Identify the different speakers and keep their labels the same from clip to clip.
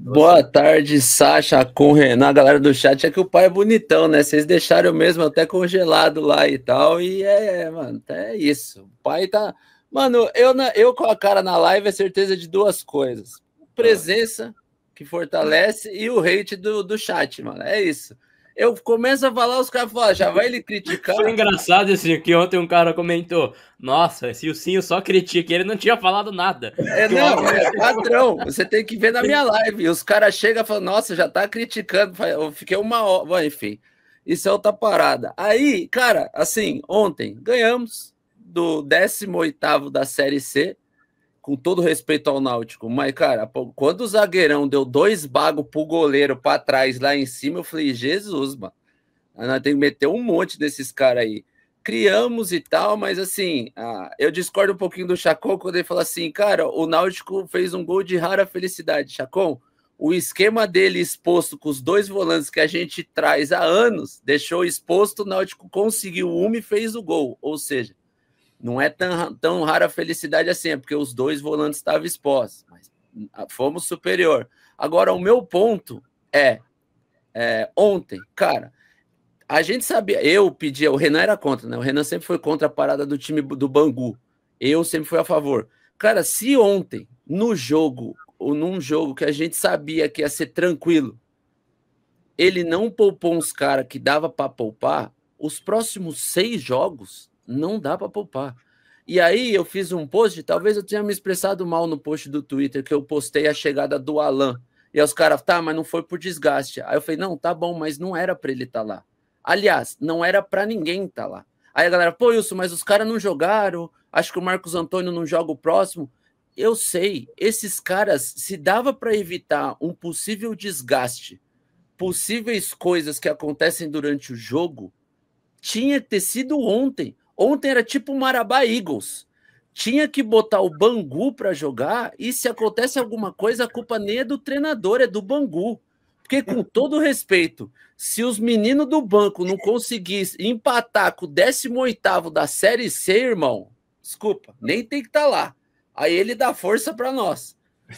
Speaker 1: Boa tarde, Sacha, com o Renan, a galera do chat. É que o pai é bonitão, né? Vocês deixaram eu mesmo até congelado lá e tal. E mano, é isso. O pai tá. Mano, eu com a cara na live é certeza de duas coisas: presença, que fortalece, e o hate do chat, mano. É isso. Eu começo a falar, os caras falam, já vai ele criticar.
Speaker 2: Foi engraçado assim, que ontem um cara comentou: Nossa, se o Cinho só critica, ele não tinha falado nada.
Speaker 1: Não, é padrão. Você tem que ver na minha live. Os caras chegam e falam, nossa, já tá criticando. Eu fiquei uma hora. Bom, enfim, isso é outra parada. Aí, cara, assim, ontem ganhamos do 18º da Série C, com todo respeito ao Náutico. Mas, cara, quando o zagueirão deu 2 bagos pro goleiro pra trás lá em cima, eu falei, Jesus, mano. Nós temos que meter um monte desses caras aí. Criamos e tal, mas assim, eu discordo um pouquinho do Chacon quando ele fala assim, cara, o Náutico fez um gol de rara felicidade. Chacon, o esquema dele exposto com os 2 volantes que a gente traz há anos, deixou exposto, o Náutico conseguiu uma e fez o gol. Ou seja, não é tão rara felicidade assim, é porque os 2 volantes estavam expostos, mas fomos superior. Agora, o meu ponto ontem, cara, a gente sabia, eu pedia, o Renan era contra, né? O Renan sempre foi contra a parada do time do Bangu. Eu sempre fui a favor. Cara, se ontem, no jogo, ou num jogo que a gente sabia que ia ser tranquilo, ele não poupou uns caras que dava para poupar, os próximos 6 jogos não dá para poupar. E aí eu fiz um post, talvez eu tenha me expressado mal no post do Twitter, que eu postei a chegada do Alan. E aí os caras, tá, mas não foi por desgaste. Aí eu falei, não, tá bom, mas não era para ele estar lá. Aliás, não era para ninguém estar lá. Aí a galera, pô, Wilson, mas os caras não jogaram, acho que o Marcos Antônio não joga o próximo. Eu sei, esses caras, se dava para evitar um possível desgaste, possíveis coisas que acontecem durante o jogo, tinha que ter sido ontem. Ontem era tipo o Marabá Eagles. Tinha que botar o Bangu para jogar e se acontece alguma coisa, a culpa nem é do treinador, é do Bangu. Porque, com todo respeito, se os meninos do banco não conseguissem empatar com o 18º da Série C, irmão, desculpa, nem tem que estar lá. Aí ele dá força para nós.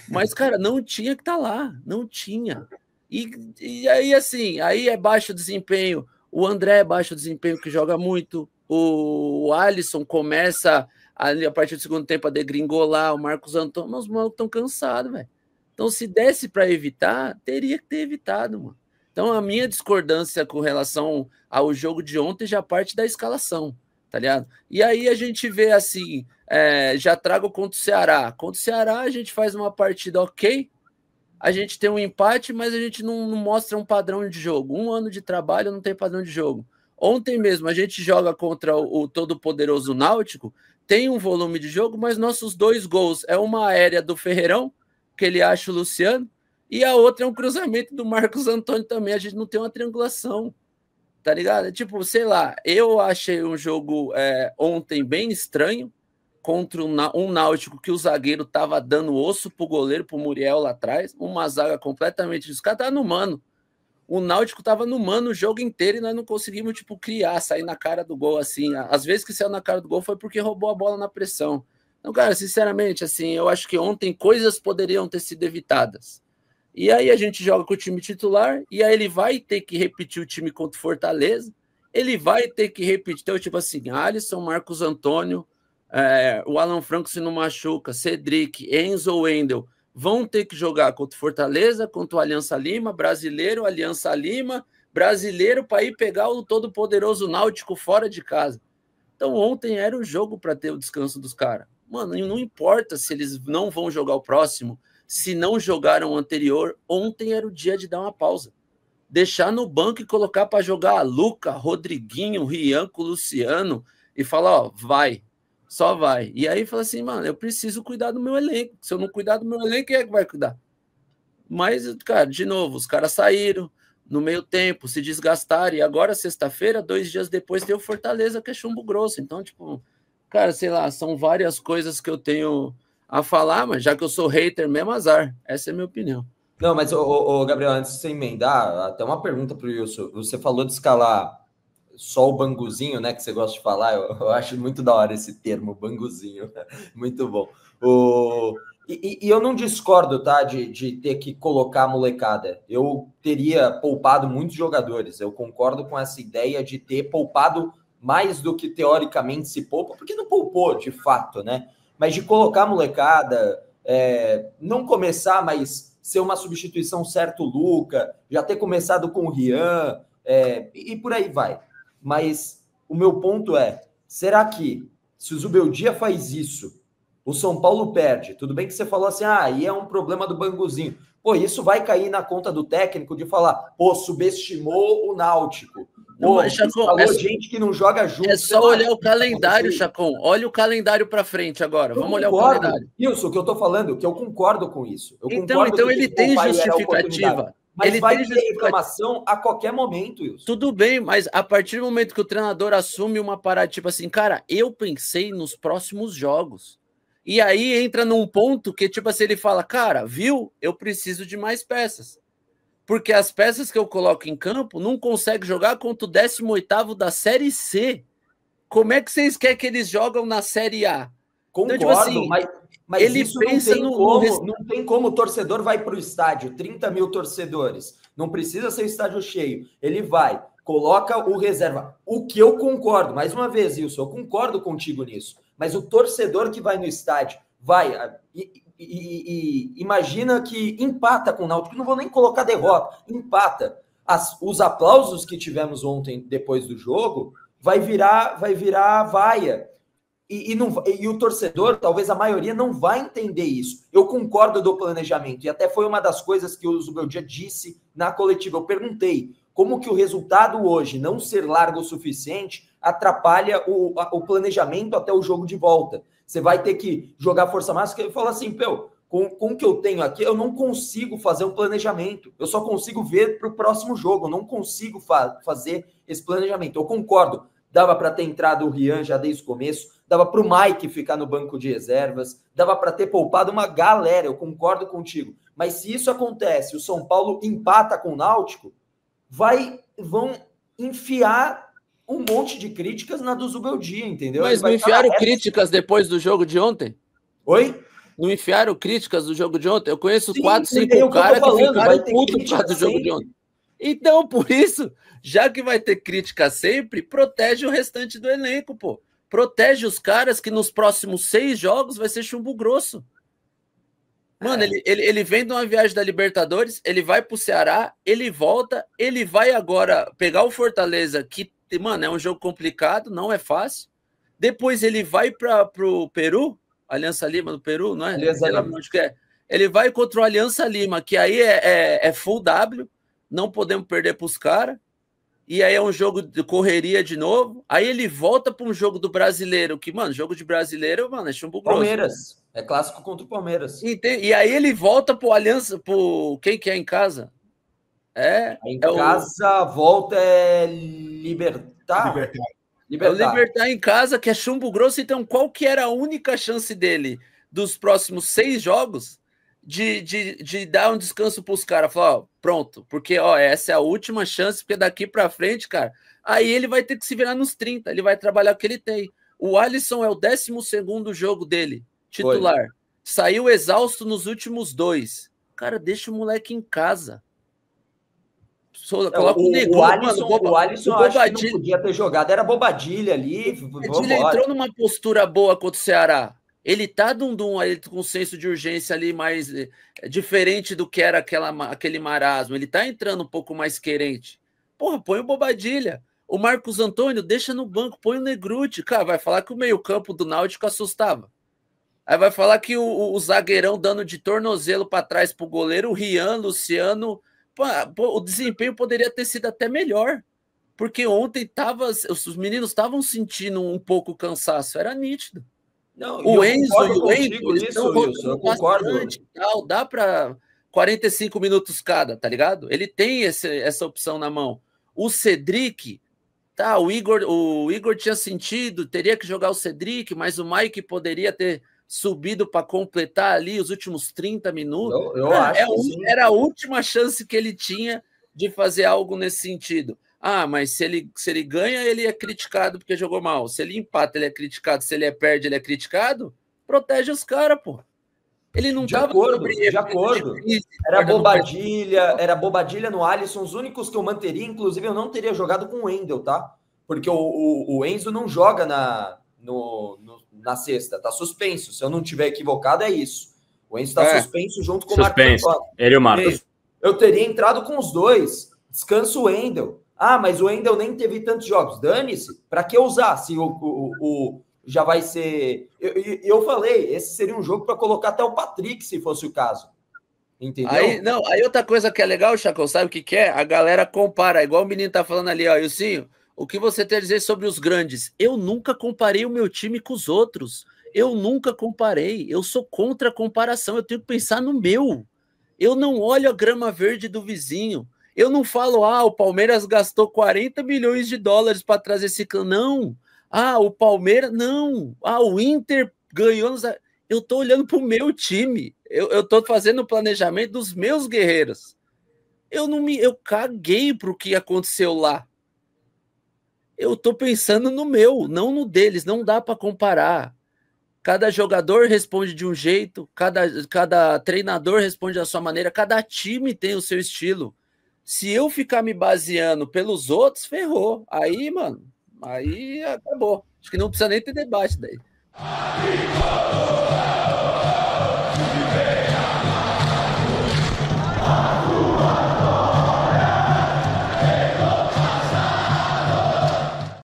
Speaker 1: Mas, cara, não tinha que estar lá, não tinha. E aí, assim, aí é baixo desempenho. O André é baixo desempenho, que joga muito. O Alisson começa ali, a partir do segundo tempo a degringolar. O Marcos Antônio, mas os malucos estão cansados, velho. Então, se desse para evitar, teria que ter evitado, mano. Então, a minha discordância com relação ao jogo de ontem já parte da escalação, tá ligado? E aí a gente vê assim, já trago contra o Ceará. Contra o Ceará, a gente faz uma partida ok, a gente tem um empate, mas a gente não mostra um padrão de jogo. 1 ano de trabalho não tem padrão de jogo. Ontem mesmo a gente joga contra o todo-poderoso Náutico, tem um volume de jogo, mas nossos 2 gols é uma aérea do Ferreirão, que ele acha o Luciano, e a outra é um cruzamento do Marcos Antônio também. A gente não tem uma triangulação, tá ligado? Tipo, sei lá, eu achei um jogo ontem bem estranho, contra um Náutico que o zagueiro tava dando osso pro goleiro, pro Muriel lá atrás, uma zaga completamente... Os caras estavam no mano. O Náutico tava no mano o jogo inteiro e nós não conseguimos, tipo, criar, sair na cara do gol, assim. Às vezes que saiu na cara do gol foi porque roubou a bola na pressão. Então, cara, sinceramente, assim, eu acho que ontem coisas poderiam ter sido evitadas. E aí a gente joga com o time titular, e aí ele vai ter que repetir o time contra o Fortaleza, ele vai ter que repetir, então, tipo assim, Alisson, Marcos Antônio, o Alan Franco se não machuca, Cedric, Enzo ou Wendel vão ter que jogar contra o Fortaleza, contra o Aliança Lima, brasileiro, Aliança Lima, brasileiro para ir pegar o todo-poderoso Náutico fora de casa. Então ontem era o jogo para ter o descanso dos caras. Mano, não importa se eles não vão jogar o próximo, se não jogaram o anterior, ontem era o dia de dar uma pausa. Deixar no banco e colocar para jogar a Luca, Rodriguinho, Rianco, Luciano e falar, ó, vai, só vai. E aí fala assim, mano, eu preciso cuidar do meu elenco. Se eu não cuidar do meu elenco, quem é que vai cuidar? Mas, cara, de novo, os caras saíram no meio tempo, se desgastaram, e agora, sexta-feira, 2 dias depois, tem o Fortaleza, que é chumbo grosso. Então, tipo, cara, sei lá, são várias coisas que eu tenho a falar, mas já que eu sou hater mesmo, azar. Essa é a minha opinião.
Speaker 3: Não, mas, Gabriel, antes de você emendar, até uma pergunta para o Wilson. Você falou de escalar só o banguzinho, né, que você gosta de falar. Eu acho muito da hora esse termo, banguzinho. Muito bom. E eu não discordo, tá, de ter que colocar a molecada. Eu teria poupado muitos jogadores. Eu concordo com essa ideia de ter poupado mais do que teoricamente se poupa, porque não poupou de fato, né? Mas de colocar a molecada, não começar, mas ser uma substituição certo Luca, já ter começado com o Rian, e por aí vai. Mas o meu ponto é, será que se o Zubeldia faz isso, o São Paulo perde? Tudo bem que você falou assim, aí é um problema do Banguzinho. Pô, isso vai cair na conta do técnico de falar, pô, subestimou o Náutico.
Speaker 1: Não, mas, Chacon,
Speaker 3: falou gente que não joga junto.
Speaker 1: É só olhar o calendário, Chacon. Olha o calendário para frente agora. Vamos olhar o calendário.
Speaker 3: Isso, o que eu tô falando, que eu concordo com isso.
Speaker 1: Então ele tem justificativa.
Speaker 3: Mas
Speaker 1: ele
Speaker 3: vai ter reclamação a qualquer momento, Wilson.
Speaker 1: Tudo bem, mas a partir do momento que o treinador assume uma parada, tipo assim, cara, eu pensei nos próximos jogos. E aí entra num ponto que, tipo assim, ele fala, cara, viu? Eu preciso de mais peças. Porque as peças que eu coloco em campo não conseguem jogar contra o 18º da Série C. Como é que vocês querem que eles jogam na Série A?
Speaker 3: Concordo, então, tipo assim, mas ele isso pensa não tem como o torcedor vai para o estádio, 30 mil torcedores, não precisa ser estádio cheio, ele vai, coloca o reserva, o que eu concordo, mais uma vez, Wilson, eu concordo contigo nisso, mas o torcedor que vai no estádio, vai, imagina que empata com o Náutico, não vou nem colocar derrota, empata, os aplausos que tivemos ontem, depois do jogo, vai virar vaia. E o torcedor, talvez a maioria, não vai entender isso. Eu concordo do planejamento, e até foi uma das coisas que o Zubeldia disse na coletiva. Eu perguntei como que o resultado hoje, não ser largo o suficiente, atrapalha o planejamento até o jogo de volta. Você vai ter que jogar força máxima. Ele fala assim, com o que eu tenho aqui, eu não consigo fazer um planejamento. Eu só consigo ver para o próximo jogo. Eu não consigo fazer esse planejamento. Eu concordo. Dava para ter entrado o Rian já desde o começo, dava para o Mike ficar no banco de reservas, dava para ter poupado uma galera, eu concordo contigo. Mas se isso acontece, o São Paulo empata com o Náutico, vão enfiar um monte de críticas na do Zubeldia, entendeu?
Speaker 1: Mas não enfiaram críticas depois do jogo de ontem?
Speaker 3: Oi?
Speaker 1: Não enfiaram críticas do jogo de ontem? Eu conheço 4, 5 caras que ficaram putos por causa do jogo de ontem. Então, por isso, já que vai ter crítica sempre, protege o restante do elenco, pô. Protege os caras que nos próximos 6 jogos vai ser chumbo grosso. Mano, ele vem de uma viagem da Libertadores, ele vai pro Ceará, ele volta, ele vai agora pegar o Fortaleza, que, mano, é um jogo complicado, não é fácil. Depois ele vai pro Peru, Aliança Lima do Peru, não é?
Speaker 3: Aliança Lima.
Speaker 1: Onde que é. Ele vai contra o Aliança Lima, que aí é full W, não podemos perder para os caras. E aí é um jogo de correria de novo. Aí ele volta para um jogo do Brasileiro, que, mano, jogo de Brasileiro, mano, é chumbo grosso.
Speaker 3: Palmeiras. É clássico contra o Palmeiras.
Speaker 1: E aí ele volta pro Aliança, quem que é em casa?
Speaker 3: Em casa, a volta é Libertar.
Speaker 1: É o Libertar em casa, que é chumbo grosso. Então, qual que era a única chance dele dos próximos 6 jogos de dar um descanso para os caras? Falar, ó, pronto, porque essa é a última chance, porque daqui para frente, cara, aí ele vai ter que se virar nos 30, ele vai trabalhar o que ele tem. O Alisson é o 12º jogo dele, titular. Foi. Saiu exausto nos últimos 2. Cara, deixa o moleque em casa.
Speaker 3: Coloca o Alisson acho que não podia ter jogado, era Bobadilha ali.
Speaker 1: Ele entrou numa postura boa contra o Ceará. Ele tá com um senso de urgência ali mais diferente do que era aquele marasmo. Ele tá entrando um pouco mais querente. Porra, põe o Bobadilha. O Marcos Antônio deixa no banco, põe o Negruti. Cara, vai falar que o meio-campo do Náutico assustava. Aí vai falar que o zagueirão dando de tornozelo para trás pro goleiro, o Rian, Luciano. O desempenho poderia ter sido até melhor. Porque ontem os meninos estavam sentindo um pouco o cansaço. Era nítido.
Speaker 3: Não,
Speaker 1: o Enzo e o Enzo
Speaker 3: estão rodando bastante,
Speaker 1: tal, dá para 45 minutos cada, tá ligado? Ele tem essa opção na mão. O Cedric, tá, o Igor tinha sentido, teria que jogar o Cedric, mas o Mike poderia ter subido para completar ali os últimos 30 minutos.
Speaker 3: Eu acho que sim.
Speaker 1: Era a última chance que ele tinha de fazer algo nesse sentido. Ah, mas se ele ganha, ele é criticado porque jogou mal. Se ele empata, ele é criticado. Se ele perde, ele é criticado. Protege os caras, pô. Ele não
Speaker 3: De acordo. Era Bobadilha no Alisson, os únicos que eu manteria, inclusive eu não teria jogado com o Wendel, tá? Porque o Enzo não joga na sexta, tá suspenso. Se eu não tiver equivocado, é isso. O Enzo tá suspenso junto com o Marcos Antônio.
Speaker 2: Ele e o Marcos.
Speaker 3: Eu teria entrado com os dois. Descansa o Wendel. Ah, mas o Wendel nem teve tantos jogos. Dane-se. Para que usar se já vai ser... Eu falei, esse seria um jogo para colocar até o Patrick, se fosse o caso. Entendeu?
Speaker 1: Aí outra coisa que é legal, Chacão, sabe o que é? A galera compara, igual o menino tá falando ali, ó, Ilcinho, o que você tem a dizer sobre os grandes? Eu nunca comparei o meu time com os outros. Eu nunca comparei. Eu sou contra a comparação. Eu tenho que pensar no meu. Eu não olho a grama verde do vizinho. Eu não falo, o Palmeiras gastou 40 milhões de dólares para trazer esse clã. Não. O Palmeiras, não. O Inter ganhou. Eu tô olhando para o meu time. Eu tô fazendo o planejamento dos meus guerreiros. Eu caguei para o que aconteceu lá. Eu tô pensando no meu, não no deles. Não dá para comparar. Cada jogador responde de um jeito, cada treinador responde da sua maneira, cada time tem o seu estilo. Se eu ficar me baseando pelos outros, ferrou. Aí, mano, aí acabou. Acho que não precisa nem ter debate daí.